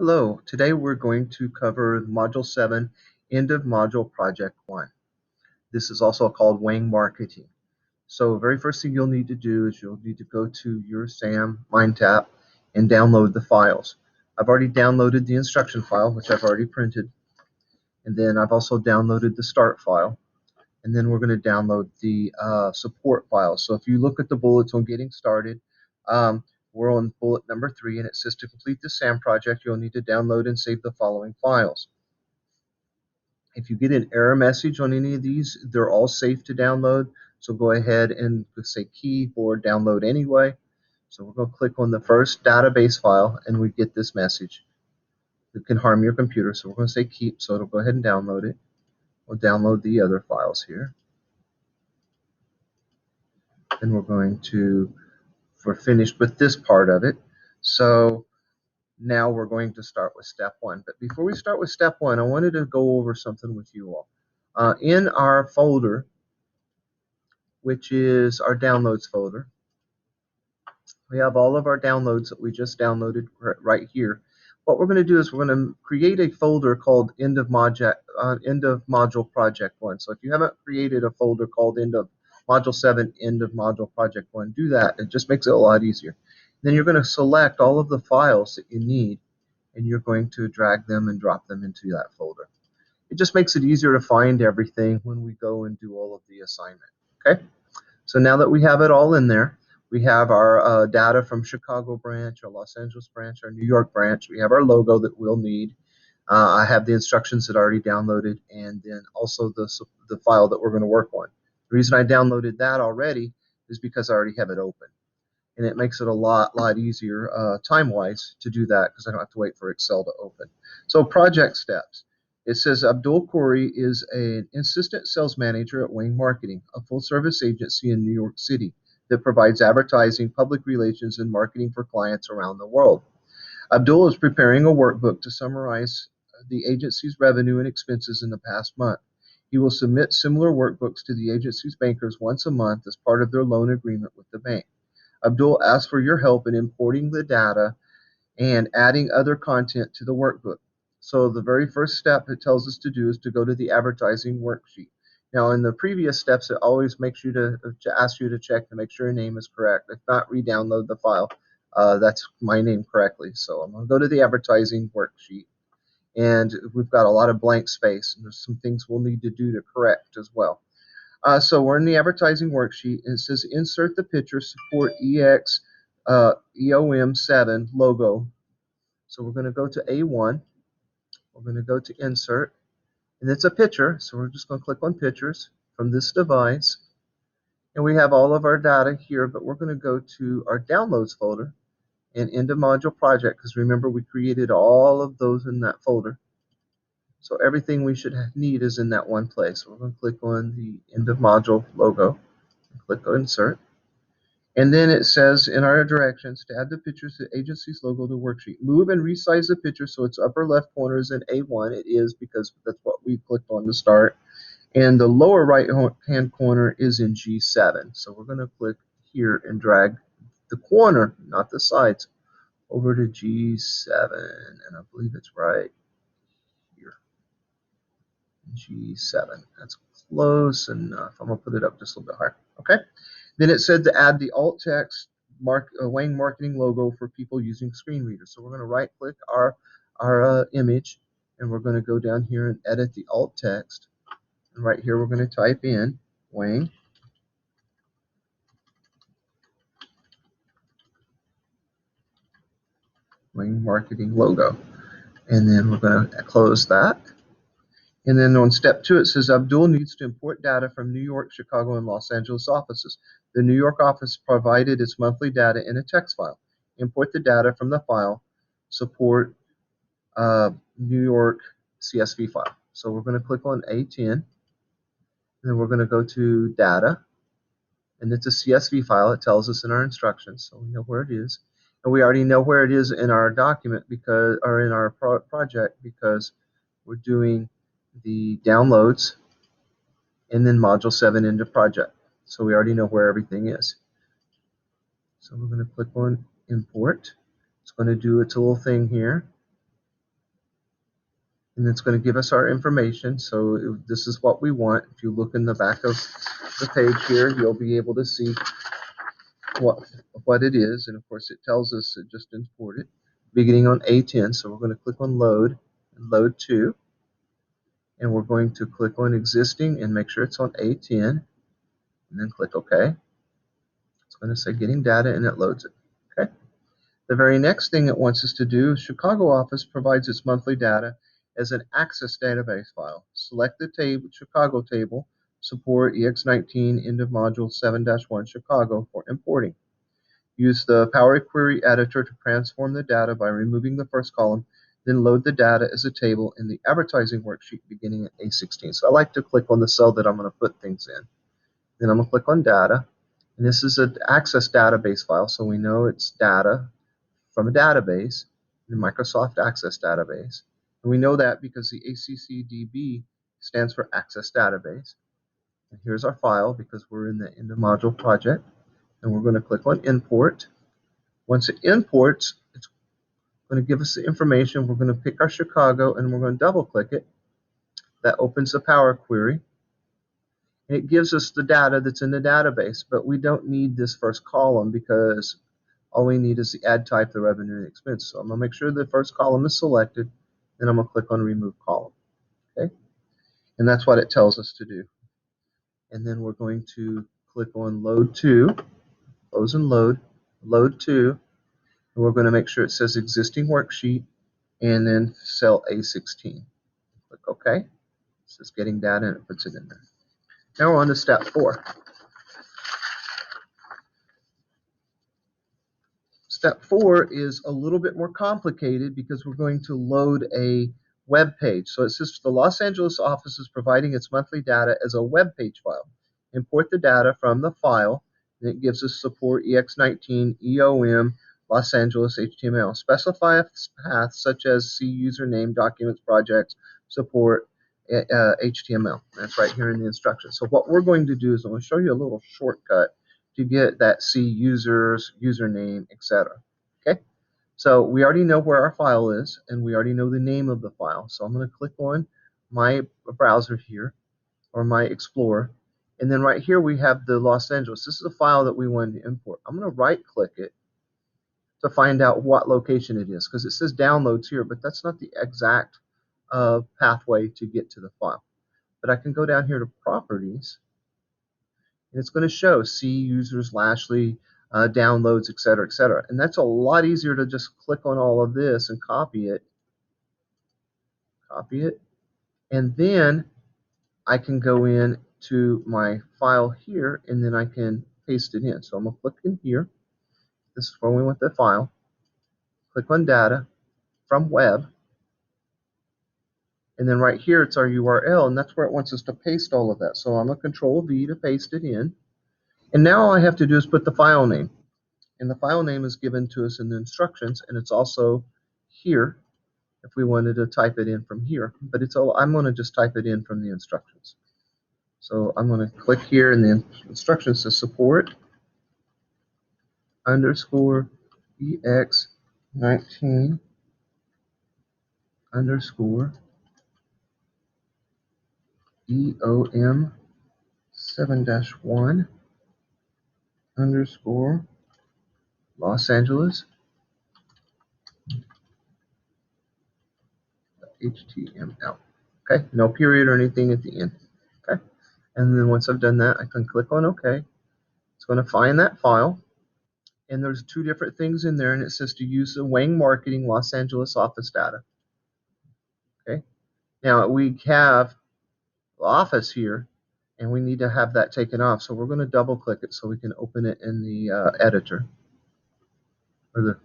Hello, today we're going to cover Module 7, End of Module Project 1. This is also called Wang Marketing. So very first thing you'll need to do is you'll need to go to your SAM MindTap and download the files. I've already downloaded the instruction file, which I've already printed, and then I've also downloaded the start file, and then we're going to download the support file. So if you look at the bullets on getting started, um, we're on bullet number 3, and it says to complete the SAM project, you'll need to download and save the following files. If you get an error message on any of these, they're all safe to download. So go ahead and say keyboard download anyway. So we're going to click on the first database file, and we get this message. It can harm your computer, so we're going to say keep, so it'll go ahead and download it. We'll download the other files here. And we're going to, we're finished with this part of it. So now we're going to start with step 1. But before we start with step 1, I wanted to go over something with you all. In our folder, which is our downloads folder, we have all of our downloads that we just downloaded right here. What we're going to do is we're going to create a folder called End of Module Project 1. So if you haven't created a folder called End of Module 7, End of Module Project 1, do that. It just makes it a lot easier. Then you're going to select all of the files that you need, and you're going to drag them and drop them into that folder. It just makes it easier to find everything when we go and do all of the assignment. Okay? So now that we have it all in there, we have our data from Chicago branch, our Los Angeles branch, our New York branch. We have our logo that we'll need. I have the instructions that I already downloaded, and then also the file that we're going to work on. The reason I downloaded that already is because I already have it open. And it makes it a lot easier time-wise to do that because I don't have to wait for Excel to open. So project steps. It says Abdul Khoury is an assistant sales manager at Wang Marketing, a full-service agency in New York City that provides advertising, public relations, and marketing for clients around the world. Abdul is preparing a workbook to summarize the agency's revenue and expenses in the past month. He will submit similar workbooks to the agency's bankers once a month as part of their loan agreement with the bank. Abdul asks for your help in importing the data and adding other content to the workbook. So the very first step it tells us to do is to go to the advertising worksheet. Now in the previous steps, it always makes you to ask you to check to make sure your name is correct. If not, re-download the file. That's my name correctly. So I'm going to go to the advertising worksheet. And we've got a lot of blank space. And there's some things we'll need to do to correct as well. So we're in the advertising worksheet, and it says insert the picture support EX EOM 7 logo. So we're going to go to A1. We're going to go to insert, and it's a picture. So we're just going to click on pictures from this device. And we have all of our data here, but we're going to go to our downloads folder and into module project, because remember we created all of those in that folder. So everything we should need is in that one place. We're going to click on the end of module logo, click on insert. And then it says in our directions to add the pictures to the agency's logo to the worksheet. Move and resize the picture so its upper left corner is in A1. It is because that's what we clicked on to start. And the lower right hand corner is in G7. So we're going to click here and drag the corner, not the sides, over to G7. And I believe it's right here. G7. That's close enough. I'm going to put it up just a little bit higher. Okay. Then it said to add the alt text Wang Marketing logo for people using screen readers. So we're going to right click our image, and we're going to go down here and edit the alt text. And right here we're going to type in Wang Marketing logo. And then we're going to close that. And then on step 2, it says Abdul needs to import data from New York, Chicago, and Los Angeles offices. The New York office provided its monthly data in a text file. Import the data from the file. Support New York CSV file. So we're going to click on A10. And then we're going to go to data. And it's a CSV file. It tells us in our instructions, so we know where it is. And we already know where it is in our document because, or in our project, because we're doing the downloads and then module 7 into project. So we already know where everything is. So we're going to click on import. It's going to do its little thing here. and it's going to give us our information. So this is what we want. If you look in the back of the page here, you'll be able to see what it is, and of course it tells us to just import it beginning on A10. So we're going to click on load and load to, and we're going to click on existing and make sure it's on A10, and then click OK. It's going to say getting data, and it loads it. Okay. The very next thing it wants us to do, Chicago office provides its monthly data as an Access database file. Select the table, Chicago table, support EX19 end of module 7-1 Chicago for importing. Use the Power Query editor to transform the data by removing the first column, then load the data as a table in the advertising worksheet beginning at A16. So I like to click on the cell that I'm going to put things in. Then I'm going to click on data, and this is an Access database file, so we know it's data from a database, the Microsoft Access database. And we know that because the ACCDB stands for Access Database. And here's our file because we're in the end of module project. And we're going to click on import. Once it imports, it's going to give us the information. We're going to pick our Chicago and we're going to double click it. That opens the Power Query. And it gives us the data that's in the database, but we don't need this first column because all we need is the add type, the revenue, and expense. So I'm going to make sure the first column is selected, then I'm going to click on remove column. Okay, and that's what it tells us to do. And then we're going to click on load to, close and load to, and we're going to make sure it says existing worksheet, and then cell A16. Click OK. It says getting data, and it puts it in there. Now we're on to step 4. Step 4 is a little bit more complicated because we're going to load a web page. So it says the Los Angeles office is providing its monthly data as a web page file. Import the data from the file, and it gives us support EX19, EOM, Los Angeles HTML. Specify a path such as C username, documents, projects, support, HTML. That's right here in the instructions. So what we're going to do is I'm going to show you a little shortcut to get that C users, username, etc. Okay, so we already know where our file is, and we already know the name of the file. So I'm going to click on my browser here, or my Explorer, and then right here we have the Los Angeles. This is a file that we want to import. I'm going to right-click it to find out what location it is, because it says downloads here, but that's not the exact pathway to get to the file. But I can go down here to Properties, and it's going to show C users, Lashley, downloads, etc., etc. And that's a lot easier to just click on all of this and copy it, and then I can go in to my file here, and then I can paste it in. So I'm going to click in here. This is where we want the file. Click on Data from Web, and then right here it's our URL, and that's where it wants us to paste all of that. So I'm going to Control V to paste it in. And now all I have to do is put the file name. And the file name is given to us in the instructions, and it's also here if we wanted to type it in from here. But I'm going to just type it in from the instructions. So I'm going to click here, and the instructions to support underscore EX19 underscore EOM 7-1 underscore Los Angeles HTML. Okay, no period or anything at the end. Okay, and then once I've done that, I can click on OK. It's going to find that file, and there's 2 different things in there, and it says to use the Wang Marketing Los Angeles office data. Okay, now we have the office here, and we need to have that taken off, so we're going to double click it so we can open it in the editor, or the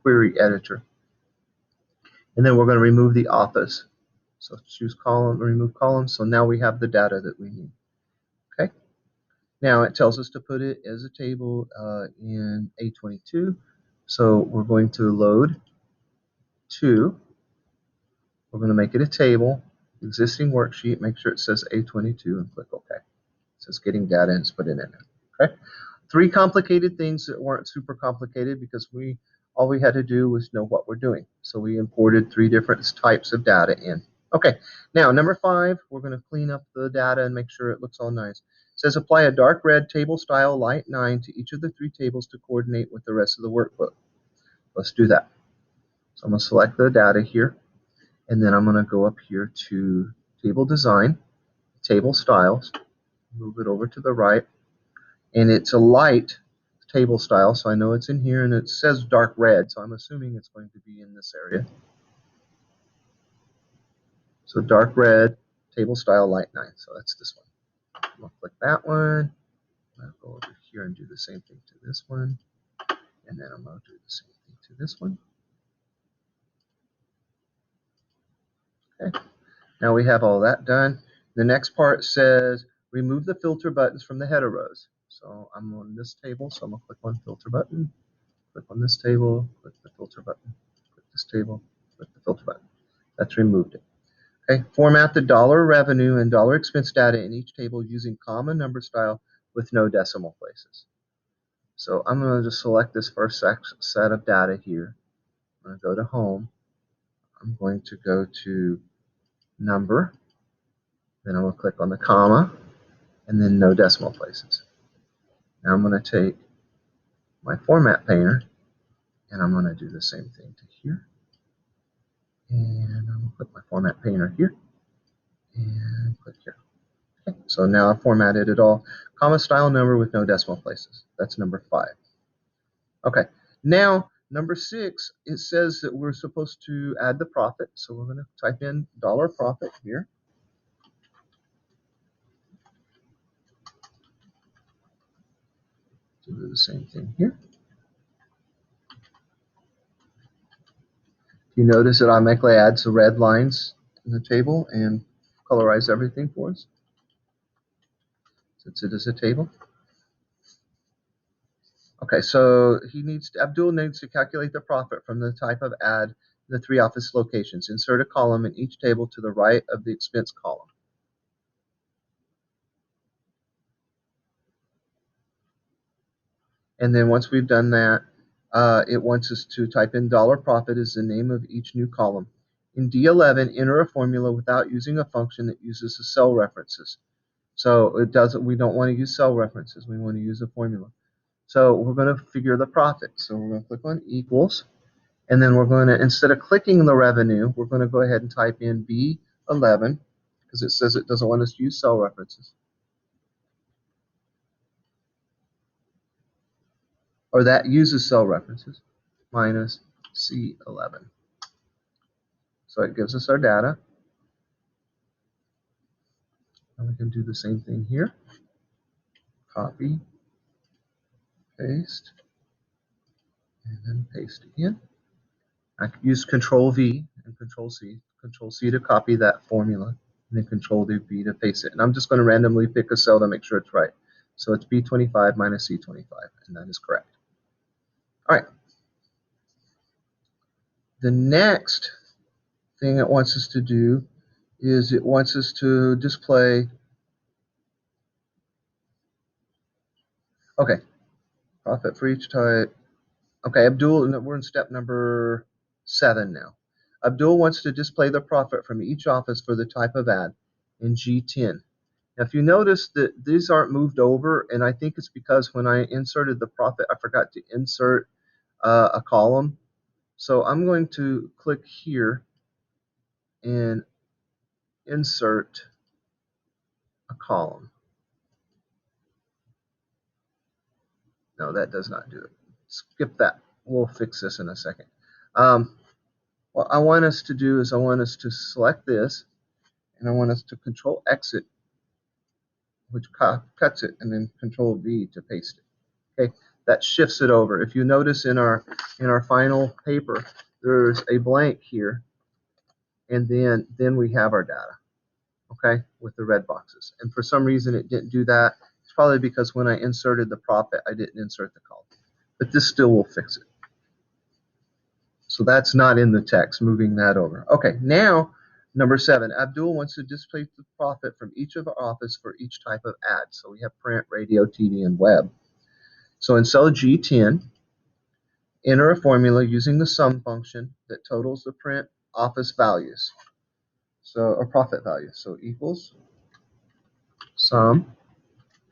query editor. And then we're going to remove the office. So choose column, remove column. So now we have the data that we need. Okay. Now it tells us to put it as a table in A22. So we're going to load to. We're going to make it a table, existing worksheet. Make sure it says A22 and click OK. It says getting data, and it's put it in there. Okay. 3 complicated things that weren't super complicated because all we had to do was know what we're doing. So we imported 3 different types of data in. Okay, now number 5, we're going to clean up the data and make sure it looks all nice. It says apply a dark red table style light 9 to each of the 3 tables to coordinate with the rest of the workbook. Let's do that. So I'm going to select the data here, and then I'm going to go up here to table design, table styles, move it over to the right, and it's a light table style, so I know it's in here, and it says dark red, so I'm assuming it's going to be in this area. So dark red, table style light 9, so that's this one. I'm going to click that one. I'll go over here and do the same thing to this one, and then I'm going to do the same thing to this one. Okay, now we have all that done. The next part says remove the filter buttons from the header rows. So I'm on this table, so I'm going to click on filter button, click on this table, click the filter button, click this table, click the filter button. That's removed it. Okay, format the dollar revenue and dollar expense data in each table using comma number style with no decimal places. So I'm going to just select this first set of data here. I'm going to go to home. I'm going to go to number. Then I'm going to click on the comma and then no decimal places. Now I'm going to take my format painter and I'm going to do the same thing to here. And I'm going to put my format painter here and click here. Okay, so now I've formatted it all. Comma style number with no decimal places. That's number 5. Okay, now number 6, it says that we're supposed to add the profit. So we're going to type in dollar profit here. Do the same thing here. You notice it automatically adds the red lines in the table and colorize everything for us since it is a table. Okay, so Abdul needs to calculate the profit from the type of ad in the 3 office locations. Insert a column in each table to the right of the expense column. And then once we've done that, it wants us to type in dollar profit as the name of each new column. In D11, enter a formula without using a function that uses the cell references. So we don't want to use cell references. We want to use a formula. So we're going to figure the profit. So we're going to click on equals, and then we're going to, instead of clicking the revenue, we're going to go ahead and type in B11 because it says it doesn't want us to use cell references. Or that uses cell references, minus C11. So it gives us our data. And we can do the same thing here. Copy, paste, and then paste again. I can use Control V and Control C. Control C to copy that formula, and then Control V to paste it. And I'm just going to randomly pick a cell to make sure it's right. So it's B25 minus C25, and that is correct. All right. The next thing it wants us to do is it wants us to display. Okay, profit for each type. Okay, Abdul, we're in step number 7 now. Abdul wants to display the profit from each office for the type of ad in G10. Now, if you notice that these aren't moved over, and I think it's because when I inserted the profit, I forgot to insert a column. So I'm going to click here and insert a column. No, that does not do it. Skip that. We'll fix this in a second. What I want us to do is I want us to select this, and I want us to Control Exit, which cuts it, and then Control V to paste it. Okay, that shifts it over. If you notice in our final paper, there's a blank here, and then we have our data. Okay, with the red boxes. And for some reason it didn't do that. It's probably because when I inserted the profit, I didn't insert the column. But this still will fix it. So that's not in the text, moving that over. Okay, now number 7, Abdul wants to display the profit from each of our office for each type of ad. So we have print, radio, TV, and web. So in cell G10, enter a formula using the sum function that totals the print office values. So a profit value. So equals sum,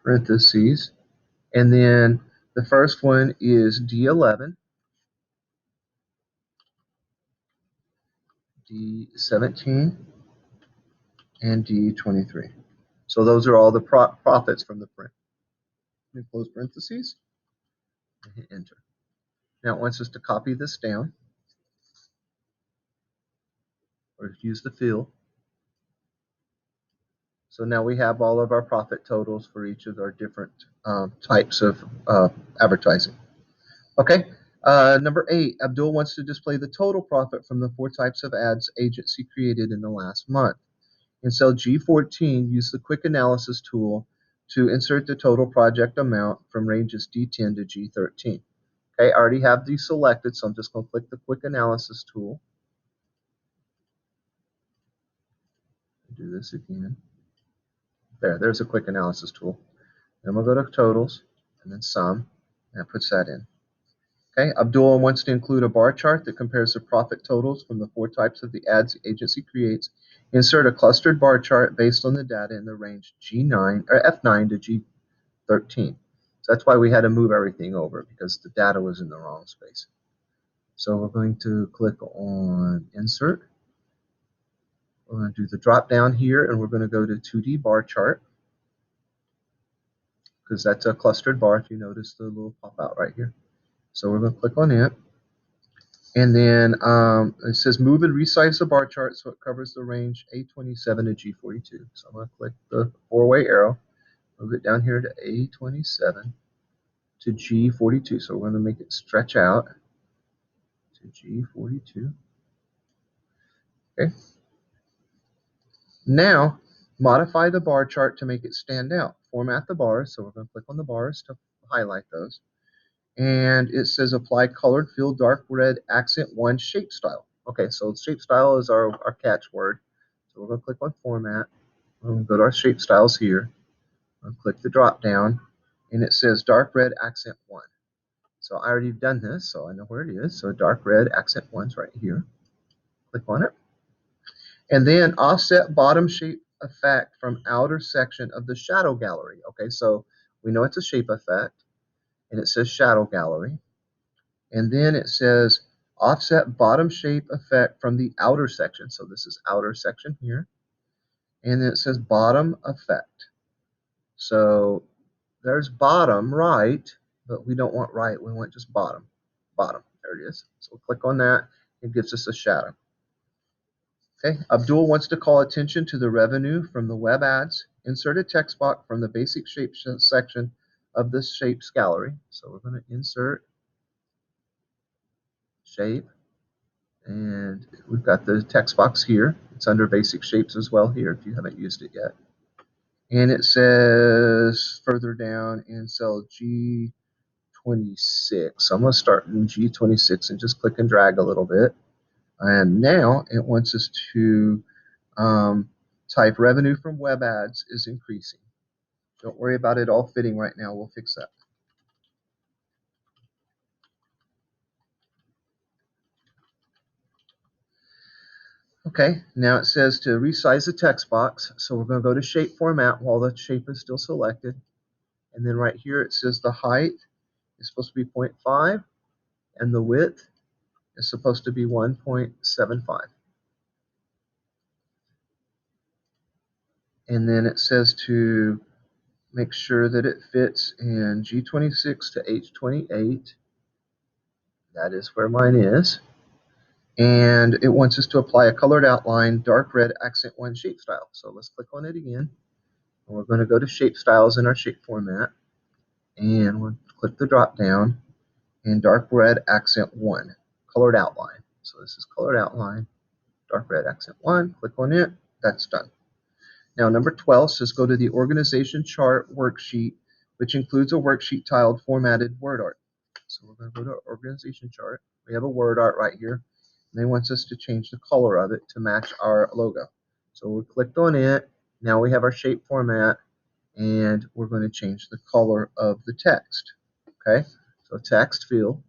parentheses, and then the first one is D11, D17, and D23. So those are all the profits from the print. Let me close parentheses and hit enter. Now it wants us to copy this down or use the fill. So now we have all of our profit totals for each of our different types of advertising. Okay, number 8, Abdul wants to display the total profit from the 4 types of ads agency created in the last month. In cell G14, use the quick analysis tool to insert the total project amount from ranges D10 to G13. Okay, I already have these selected, so I'm just going to click the quick analysis tool. Do this again. There's a quick analysis tool. Then we'll go to totals and then sum, and it puts that in. Okay, Abdul wants to include a bar chart that compares the profit totals from the 4 types of the ads the agency creates. Insert a clustered bar chart based on the data in the range G9 or F9 to G13. So that's why we had to move everything over, because the data was in the wrong space. So we're going to click on Insert. We're going to do the drop down here, and we're going to go to 2D bar chart, because that's a clustered bar. If you notice the little pop out right here. So we're going to click on it. And then it says move and resize the bar chart so it covers the range A27 to G42. So I'm going to click the 4-way arrow, move it down here to A27 to G42. So we're going to make it stretch out to G42. Okay. Now, modify the bar chart to make it stand out. Format the bars. So we're going to click on the bars to highlight those. And it says apply colored fill dark red accent 1 shape style. Okay, so shape style is our catchword. So we're going to click on format. We're going to go to our shape styles here. I'll click the drop down, and it says dark red accent 1. So I already done this, so I know where it is. So dark red accent 1's right here. Click on it. And then offset bottom shape effect from outer section of the shadow gallery. Okay, so we know it's a shape effect, and it says shadow gallery. And then it says offset bottom shape effect from the outer section. So this is outer section here. And then it says bottom effect. So there's bottom right, but we don't want right. We want just bottom. Bottom. There it is. So we'll click on that. It gives us a shadow. Okay. Abdul wants to call attention to the revenue from the web ads. Insert a text box from the basic shape section of the shapes gallery. So we're going to insert shape. And we've got the text box here. It's under basic shapes as well here if you haven't used it yet. And it says further down in cell G26. So I'm going to start in G26 and just click and drag a little bit. And now it wants us to type revenue from web ads is increasing. Don't worry about it all fitting right now. We'll fix that. Okay, now it says to resize the text box. So we're going to go to shape format while the shape is still selected. And then right here it says the height is supposed to be 0.5 and the width is supposed to be 1.75. And then it says to make sure that it fits in G26 to H28. That is where mine is. And it wants us to apply a colored outline, dark red accent 1 shape style. So let's click on it again. And we're going to go to shape styles in our shape format. And we'll click the drop down and dark red accent 1, colored outline. So this is colored outline, dark red accent 1. Click on it. That's done. Now number 12 says go to the organization chart worksheet, which includes a worksheet tiled formatted word art. So we're going to go to organization chart. We have a word art right here. And they want us to change the color of it to match our logo. So we clicked on it. Now we have our shape format, and we're going to change the color of the text. Okay, so text field,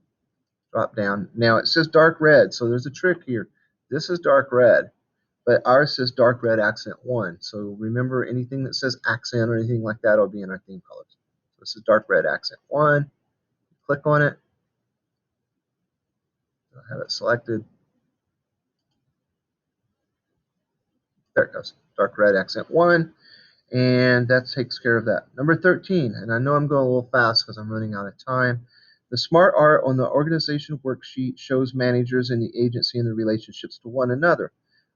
drop down. Now it says dark red, so there's a trick here. This is dark red. but ours says dark red accent 1. So remember, anything that says accent or anything like that will be in our theme colors. So this is dark red accent 1. Click on it. I'll have it selected. There it goes. Dark red accent 1. And that takes care of that. Number 13, and I know I'm going a little fast because I'm running out of time. The smart art on the organization worksheet shows managers in the agency and the relationships to one another.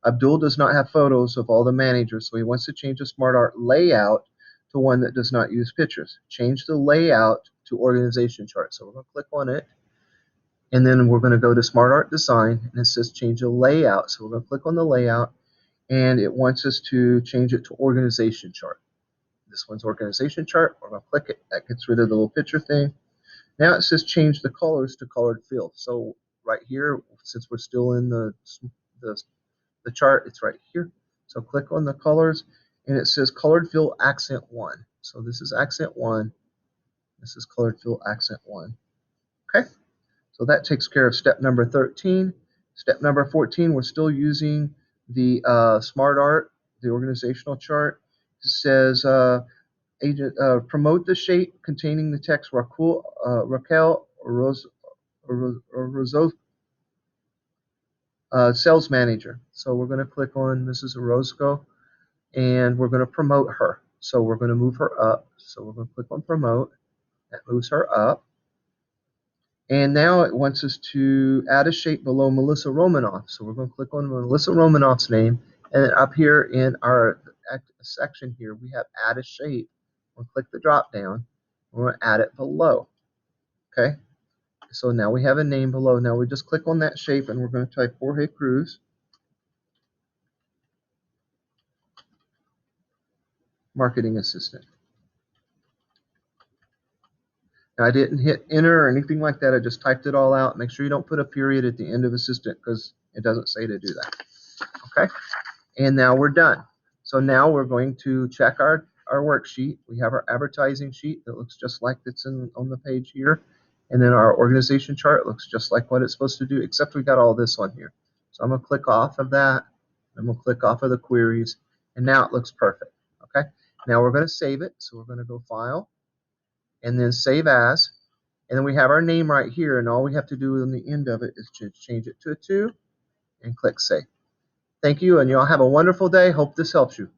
Abdul does not have photos of all the managers, so he wants to change the smart art layout to one that does not use pictures. Change the layout to organization chart. So we're going to click on it, and then we're going to go to smart art design, and it says change the layout. So we're going to click on the layout, and it wants us to change it to organization chart. This one's organization chart. We're going to click it. That gets rid of the little picture thing. Now it says change the colors to colored fill. So right here, since we're still in the chart, it's right here. So click on the colors, and it says colored fill accent 1. So this is accent 1. This is colored fill accent 1. Okay, so that takes care of step number 13. Step number 14, we're still using the smart art, the organizational chart. It says promote the shape containing the text Raquel Orozco, sales manager. So we're going to click on Mrs. Orozco, and we're going to promote her. So we're going to move her up. So we're going to click on promote. That moves her up. And now it wants us to add a shape below Melissa Romanoff. So we're going to click on Melissa Romanoff's name. And then up here in our section here, we have add a shape. We'll click the drop down. We're going to add it below. Okay. So now we have a name below. Now we just click on that shape, and we're going to type Jorge Cruz, marketing assistant. Now I didn't hit enter or anything like that. I just typed it all out. Make sure you don't put a period at the end of assistant because it doesn't say to do that. Okay. And now we're done. So now we're going to check our worksheet. We have our advertising sheet that looks just like it's on the page here. And then our organization chart looks just like what it's supposed to do, except we got all this on here. So I'm going to click off of that. I'm going to click off of the queries. And now it looks perfect. Okay. Now we're going to save it. So we're going to go File, and then Save As. And then we have our name right here. And all we have to do on the end of it is to change it to a 2 and click Save. Thank you, and y'all have a wonderful day. Hope this helps you.